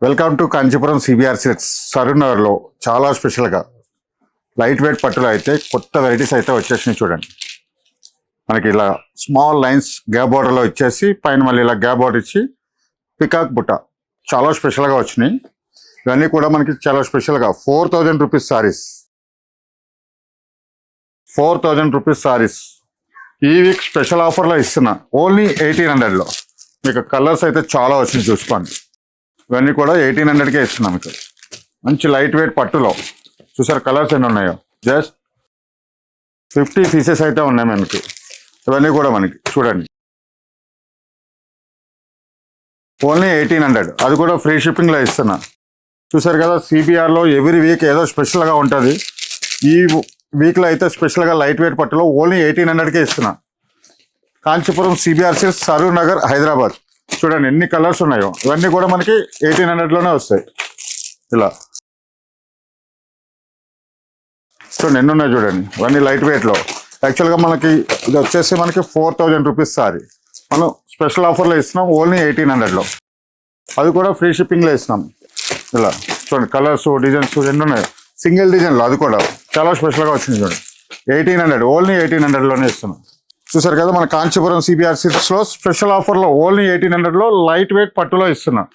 Welcome to Kanchipuram CBR silks సరూనగర్లో చాలా స్పెషల్గా లైట్ వెయిట్ పట్టులో అయితే కొత్త వెరైటీస్ అయితే వచ్చేసినాయి. చూడండి, మనకి ఇలా స్మాల్ లైన్స్ గ్యాప్ బోర్డర్లో ఇచ్చేసి పైన మళ్ళీ ఇలా గ్యాప్ బోర్డర్ ఇచ్చి పికాక్ బుట్ట చాలా స్పెషల్గా వచ్చినాయి. ఇవన్నీ కూడా మనకి చాలా స్పెషల్గా 4000 రూపీస్ సారీస్. 4000 రూపీస్ సారీస్ ఈ వీక్ స్పెషల్ ఆఫర్లో ఇస్తున్నా. ఓన్లీ 1800లో మీకు కలర్స్ అయితే చాలా వచ్చినాయి, చూసుకోండి. ఇవన్నీ కూడా 1800కే ఇస్తున్నాం. మీకు మంచి లైట్ వెయిట్ పట్టులో చూసారు కలర్స్ ఎన్ని ఉన్నాయో. జస్ట్ 50 పీసెస్ అయితే ఉన్నాయి మనకి. ఇవన్నీ కూడా మనకి చూడండి ఓన్లీ 1800, అది కూడా ఫ్రీ షిప్పింగ్లో ఇస్తున్నా. చూసారు కదా, సిబిఆర్లో ఎవ్రీ వీక్ ఏదో స్పెషల్గా ఉంటుంది. ఈ వీక్లో అయితే స్పెషల్గా లైట్ వెయిట్ పట్టులో ఓన్లీ 1800కే ఇస్తున్నా. Kanchipuram CBR silks Saroor Nagar Hyderabad. చూడండి ఎన్ని కలర్స్ ఉన్నాయో. ఇవన్నీ కూడా మనకి 1800లోనే వస్తాయి. ఇలా చూడండి ఎన్ని ఉన్నాయి చూడండి. ఇవన్నీ లైట్ వెయిట్లో. యాక్చువల్గా మనకి ఇది వచ్చేసి మనకి 4000 రూపీస్ సారీ. మనం స్పెషల్ ఆఫర్లో ఇస్తున్నాం ఓన్లీ 1800లో, అది కూడా ఫ్రీ షిప్పింగ్లో ఇస్తున్నాం. ఇలా చూడండి కలర్స్ డిజైన్స్ ఎన్ని ఉన్నాయో. సింగిల్ డిజైన్లో అది కూడా చాలా స్పెషల్గా వచ్చింది. చూడండి 1800, ఓన్లీ 1800లోనే ఇస్తున్నాం. చూసారు కదా, మన కాంచీపురం సిబిఆర్ సిల్క్స్లో స్పెషల్ ఆఫర్లో ఓన్లీ 1800లో లైట్ వెయిట్ పట్టులో ఇస్తున్నాం.